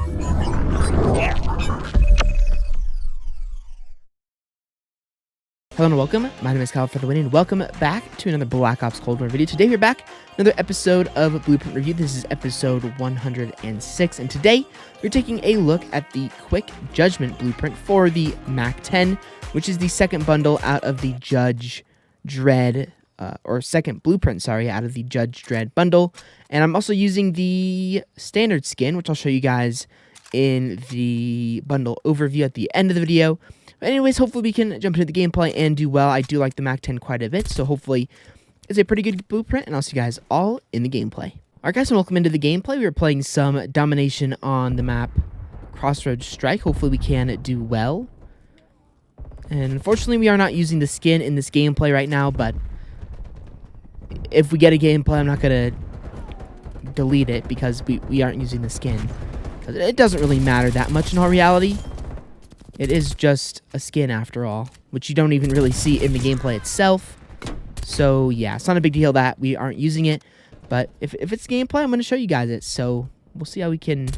Hello and welcome. My name is Kyle FtW and welcome back to another Black Ops Cold War video. Today we're back, another episode of Blueprint Review. This is episode 106, and today we're taking a look at the quick Judgement blueprint for the MAC-10, which is the second bundle out of the Dredd, or second blueprint, sorry, out of the Dredd bundle. And I'm also using the standard skin, which I'll show you guys in the bundle overview at the end of the video. But anyways, hopefully we can jump into the gameplay and do well. I do like the MAC-10 quite a bit, so hopefully it's a pretty good blueprint, and I'll see you guys all in the gameplay. Alright guys, and welcome into the gameplay. We are playing some domination on the map Crossroads Strike. Hopefully we can do well. And unfortunately we are not using the skin in this gameplay right now, but if we get a gameplay, I'm not going to delete it because we aren't using the skin. Because it doesn't really matter that much in all reality. It is just a skin after all, which you don't even really see in the gameplay itself. So yeah, it's not a big deal that we aren't using it. But if it's gameplay, I'm going to show you guys it. So we'll see how we can...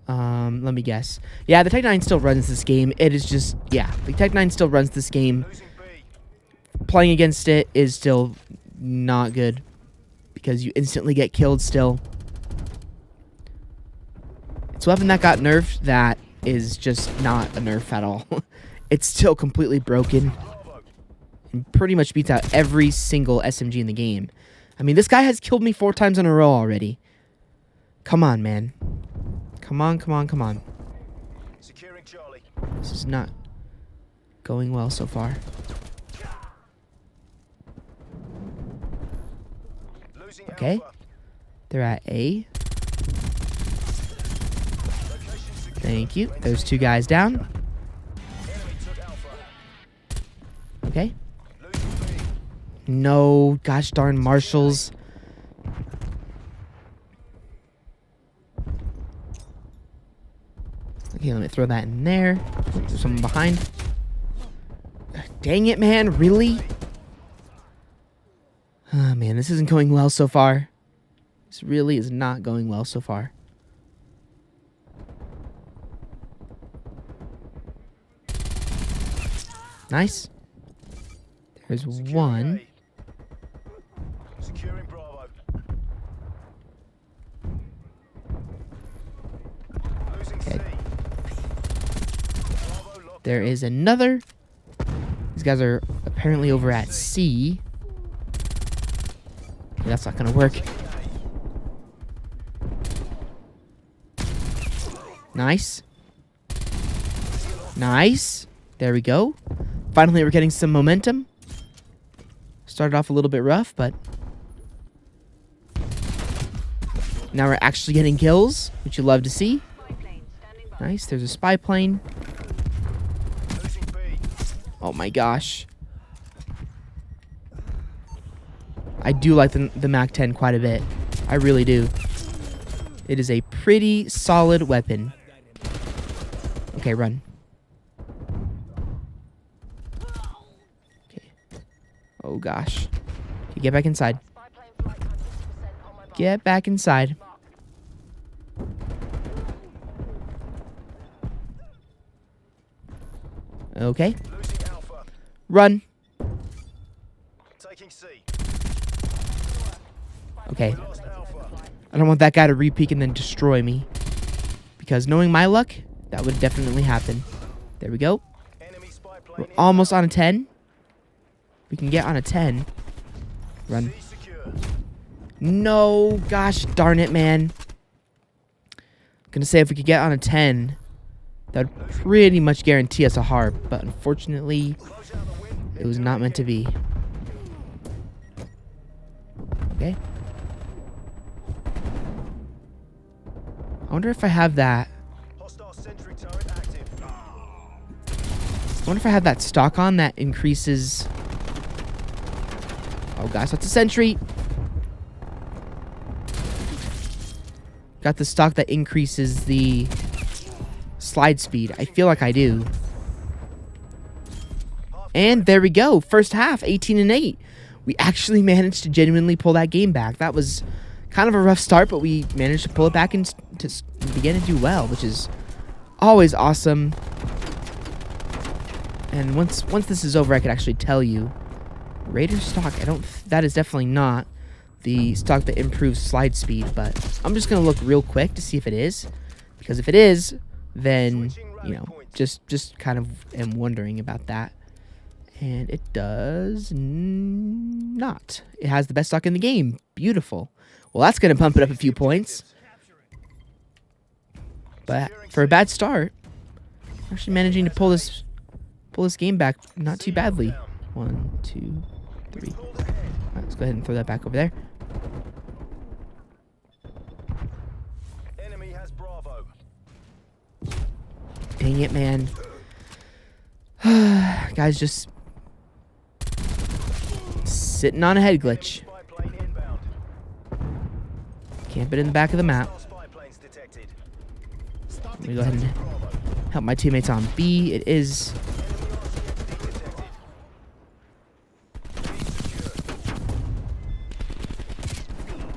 let me guess. Yeah, the Tech-9 still runs this game. It is just... Yeah, the Tech-9 still runs this game. Playing against it is still not good, because you instantly get killed still. It's a weapon that got nerfed that is just not a nerf at all. It's still completely broken and pretty much beats out every single SMG in the game. I mean, this guy has killed me 4 times in a row already. Come on, man. Come on, come on, come on. Securing Charlie. This is not going well so far. Okay. They're at A. Thank you. There's 2 guys down. Okay. No, gosh darn marshals. Okay, let me throw that in there. There's someone behind. Dang it, man. Really? Oh, man, this isn't going well so far. This really is not going well so far. Nice. There's one. Securing Bravo. Okay. There is another. These guys are apparently over at C. Okay, that's not gonna work. Nice. Nice. There we go. Finally, we're getting some momentum. Started off a little bit rough, but now we're actually getting kills, which you love to see. Nice. There's a spy plane. Oh my gosh. I do like the MAC-10 quite a bit. I really do. It is a pretty solid weapon. Okay, run. Oh gosh. Okay, get back inside. Get back inside. Okay. Run. Okay. I don't want that guy to re-peek and then destroy me. Because knowing my luck, that would definitely happen. There we go. We're almost on a 10. We can get on a 10. Run. No, gosh darn it, man. I'm gonna say if we could get on a 10, that would pretty much guarantee us a harp, but unfortunately, it was not meant to be. Okay. I wonder if I have that. I wonder if I have that stock on that increases... Oh gosh, that's a sentry. Got the stock that increases the slide speed. I feel like I do. And there we go. First half, 18-8. We actually managed to genuinely pull that game back. That was kind of a rough start, but we managed to pull it back and to begin to do well, which is always awesome. And once this is over, I could actually tell you. Raider stock, that is definitely not the stock that improves slide speed, but I'm just going to look real quick to see if it is. Because if it is, then, you know, just kind of am wondering about that. And it does not. It has the best stock in the game. Beautiful. Well, that's going to bump it up a few points. But for a bad start, actually managing to pull this game back not too badly. 1, 2, 3. All right, let's go ahead and throw that back over there. Enemy has Bravo. Dang it, man. Guys, just sitting on a head glitch. Camp it in the back of the map. Let me go ahead and help my teammates on B. It is.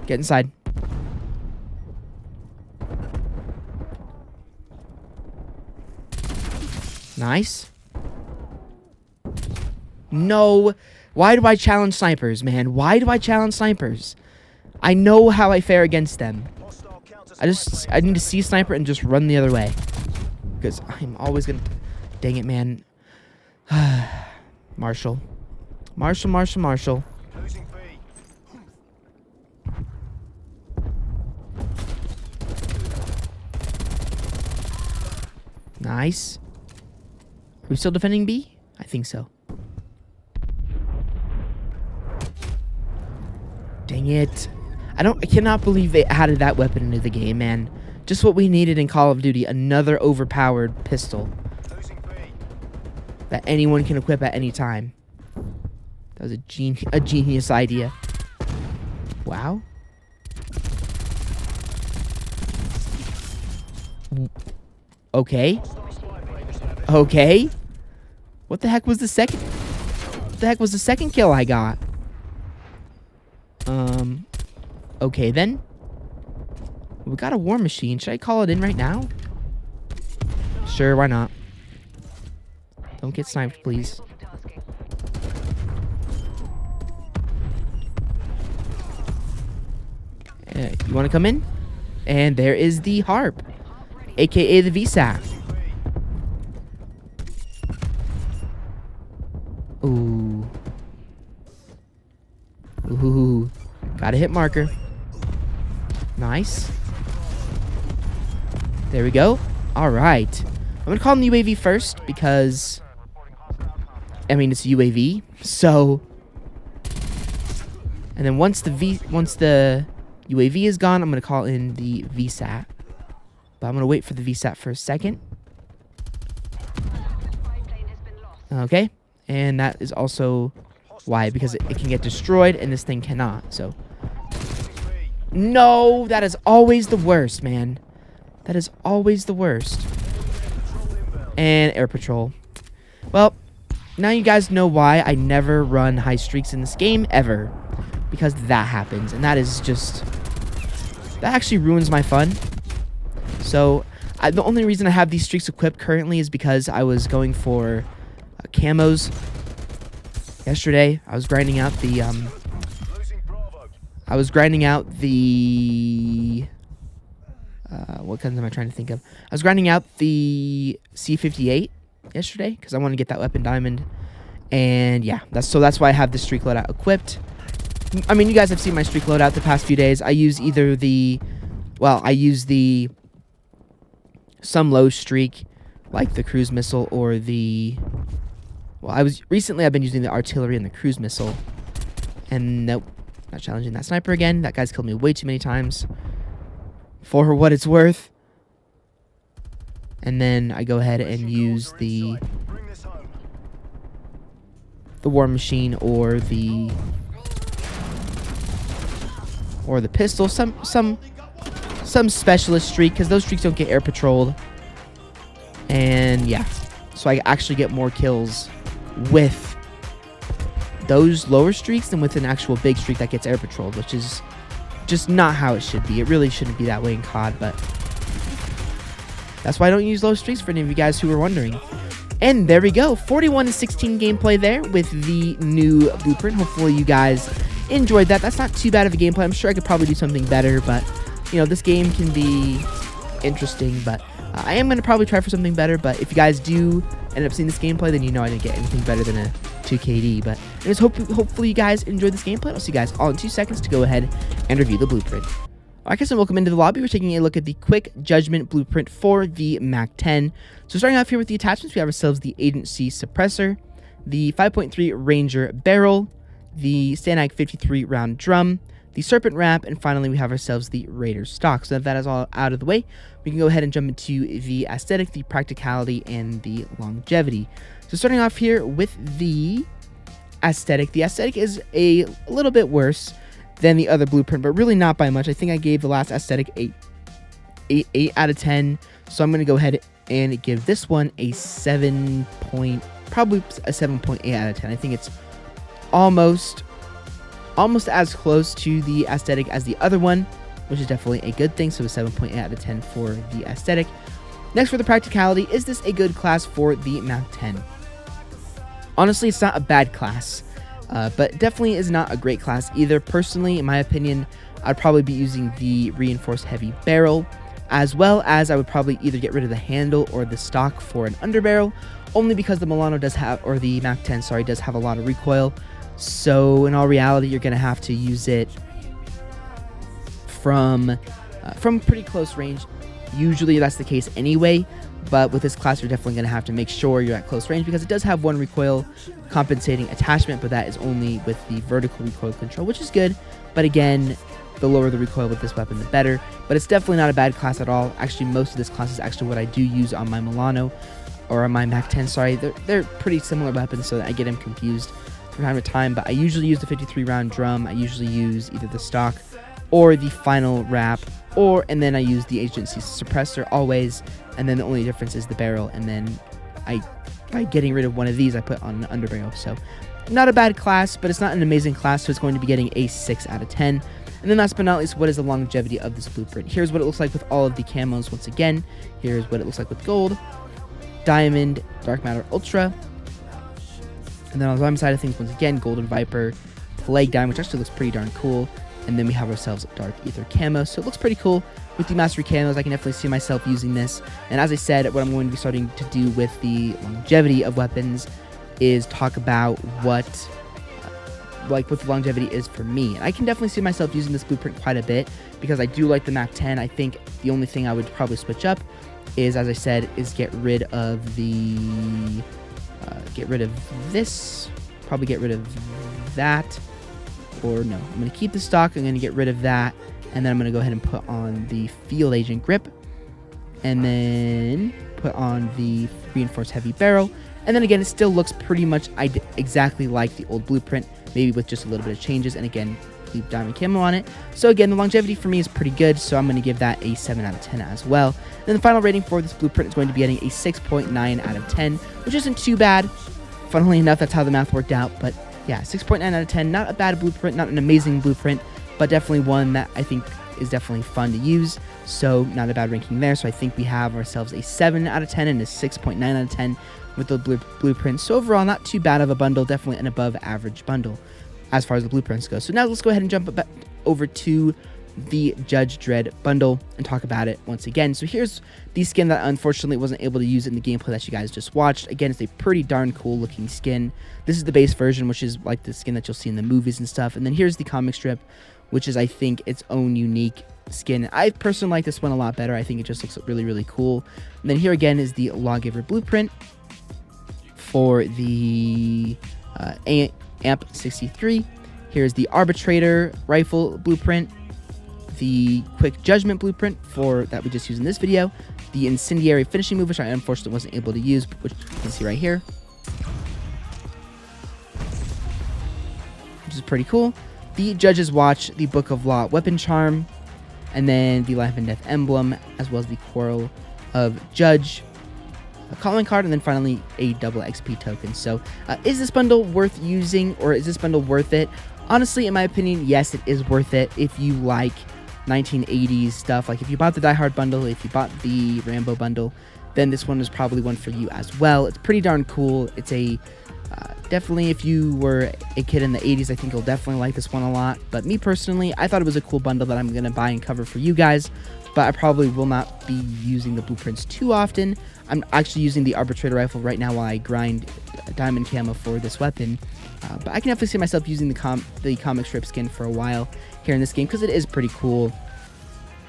Get inside. Nice. No. Why do I challenge snipers, man? Why do I challenge snipers? I know how I fare against them. I need to see a sniper and just run the other way. Because I'm always going to... Dang it, man. Marshall. Marshall. Nice. Are we still defending B? I think so. Dang it. I cannot believe they added that weapon into the game, man. Just what we needed in Call of Duty. Another overpowered pistol that anyone can equip at any time. That was a genius idea. Wow. Okay. Okay. What the heck was the second? What the heck was the second kill I got? Okay then. We got a war machine. Should I call it in right now? Sure, why not? Don't get sniped, please. You want to come in? And there is the harp, aka the VSAT. Ooh. Ooh. Got a hit marker. Nice. There we go. All right. I'm going to call him the UAV first because, I mean, it's a UAV. So, and then once the UAV is gone, I'm going to call in the VSAT. But I'm going to wait for the VSAT for a second. Okay. And that is also why, because it can get destroyed and this thing cannot. So, no, that is always the worst, man. That is always the worst. And air patrol. Well, now you guys know why I never run high streaks in this game, ever. Because that happens. And that is just... that actually ruins my fun. So, the only reason I have these streaks equipped currently is because I was going for camos. Yesterday, I was grinding out the... what guns am I trying to think of? I was grinding out the C58 yesterday because I want to get that weapon diamond. And yeah, that's why I have the streak loadout equipped. I mean, you guys have seen my streak loadout the past few days. I use either the... well, I use the... some low streak, like the cruise missile, or the... well, recently I've been using the artillery and the cruise missile. And nope, not challenging that sniper again. That guy's killed me way too many times. For what it's worth. And then I go ahead and use the war machine or the pistol, some specialist streak, because those streaks don't get air patrolled. And yeah, so I actually get more kills with those lower streaks than with an actual big streak that gets air patrolled, which is just not how it should be. It really shouldn't be that way in COD, but that's why I don't use low streaks for any of you guys who were wondering. And there we go, 41-16 gameplay there with the new blueprint. Hopefully you guys enjoyed that. That's not too bad of a gameplay. I'm sure I could probably do something better, but you know, this game can be interesting, but I am going to probably try for something better. But if you guys do end up seeing this gameplay, then you know I didn't get anything better than a 2KD. But anyways, hopefully you guys enjoyed this gameplay. I'll see you guys all in 2 seconds to go ahead and review the blueprint. Alright guys, and welcome into the lobby. We're taking a look at the quick Judgement blueprint for the MAC-10. So starting off here with the attachments, we have ourselves the Agency Suppressor, the 5.3 Ranger Barrel, the Stanag 53 round drum, the Serpent Wrap, and finally we have ourselves the Raider stock. So that is all out of the way, we can go ahead and jump into the aesthetic, the practicality, and the longevity. So starting off here with the aesthetic is a little bit worse than the other blueprint, but really not by much. I think I gave the last aesthetic 8 out of 10, so I'm going to go ahead and give this one a 7.8 out of 10. I think it's almost as close to the aesthetic as the other one, which is definitely a good thing. So a 7.8 out of 10 for the aesthetic. Next, for the practicality, is this a good class for the MAC-10? Honestly, it's not a bad class, but definitely is not a great class either. Personally, in my opinion, I'd probably be using the reinforced heavy barrel, as well as I would probably either get rid of the handle or the stock for an underbarrel, only because the Milano does have, or the MAC-10, sorry, does have a lot of recoil. So in all reality, you're going to have to use it from pretty close range. Usually that's the case anyway, but with this class, you're definitely going to have to make sure you're at close range, because it does have one recoil compensating attachment, but that is only with the vertical recoil control, which is good. But again, the lower the recoil with this weapon, the better. But it's definitely not a bad class at all. Actually, most of this class is actually what I do use on my Milano, or on my MAC-10, sorry. They're pretty similar weapons, so I get them confused from time to time. But I usually use the 53 round drum. I usually use either the stock or the final wrap, and then I use the Agency Suppressor always, and then the only difference is the barrel, and then by getting rid of one of these, I put on an underbarrel. So not a bad class, but it's not an amazing class, so it's going to be getting a 6 out of 10. And then last but not least, what is the longevity of this blueprint? Here's what it looks like with all of the camos once again. Here's what it looks like with gold, diamond, dark matter ultra, and then on the bottom side of things, once again, golden viper, plague diamond, which actually looks pretty darn cool. And then we have ourselves dark ether camo, so it looks pretty cool with the mastery camos. I can definitely see myself using this. And as I said, what I'm going to be starting to do with the longevity of weapons is talk about what the longevity is for me. And I can definitely see myself using this blueprint quite a bit, because I do like the MAC-10. I think the only thing I would probably switch up is, as I said, is get rid of this, probably get rid of that. Or no, I'm going to keep the stock, I'm going to get rid of that, and then I'm going to go ahead and put on the Field Agent grip, and then put on the reinforced heavy barrel, and then again, it still looks pretty much exactly like the old blueprint, maybe with just a little bit of changes, and again, leave diamond camo on it. So again, the longevity for me is pretty good, so I'm going to give that a 7 out of 10 as well. Then the final rating for this blueprint is going to be getting a 6.9 out of 10, which isn't too bad. Funnily enough, that's how the math worked out, but yeah, 6.9 out of 10, not a bad blueprint, not an amazing blueprint, but definitely one that I think is definitely fun to use, so not a bad ranking there. So I think we have ourselves a 7 out of 10 and a 6.9 out of 10 with the blueprints. So overall, not too bad of a bundle, definitely an above average bundle as far as the blueprints go. So now let's go ahead and jump back over to the Judge Dredd bundle and talk about it once again. So here's the skin that I unfortunately wasn't able to use in the gameplay that you guys just watched. Again, it's a pretty darn cool looking skin. This is the base version, which is like the skin that you'll see in the movies and stuff. And then here's the comic strip, which is, I think, its own unique skin. I personally like this one a lot better. I think it just looks really, really cool. And then here again is the Lawgiver blueprint for the AMP-63. Here's the Arbitrator rifle blueprint, the quick Judgement blueprint that we just used in this video, the incendiary finishing move, which I unfortunately wasn't able to use, which you can see right here, which is pretty cool, the Judge's Watch, the Book of Law weapon charm, and then the Life and Death emblem, as well as the Quarrel of Judge, a calling card, and then finally a double XP token. So is this bundle worth using, or is this bundle worth it? honestly, in my opinion, yes, it is worth it if you like 1980s stuff. Like if you bought the Die Hard bundle, if you bought the Rambo bundle, then this one is probably one for you as well. It's pretty darn cool. It's a definitely, if you were a kid in the 80s, I think you'll definitely like this one a lot. But me personally, I thought it was a cool bundle that I'm going to buy and cover for you guys. But I probably will not be using the blueprints too often. I'm actually using the arbitrator rifle right now while I grind diamond camo for this weapon. But I can definitely see myself using the comic strip skin for a while here in this game, because it is pretty cool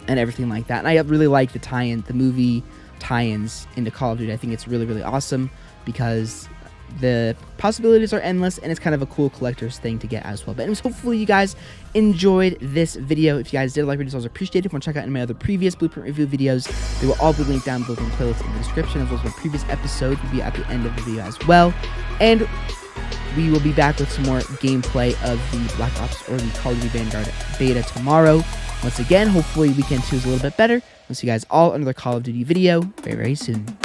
and everything like that. And I really like the movie tie-ins into Call of Duty. I think it's really, really awesome because the possibilities are endless, and it's kind of a cool collector's thing to get as well. But anyways, hopefully you guys enjoyed this video. If you guys did like videos, I was appreciated. If you want to check out any of my other previous blueprint review videos, they will all be linked down below in the playlist in the description, as well as my previous episodes will be at the end of the video as well. And we will be back with some more gameplay of the Black Ops or the Call of Duty Vanguard beta tomorrow. Once again, hopefully weekend 2 is a little bit better. I'll see you guys all in another Call of Duty video very, very soon.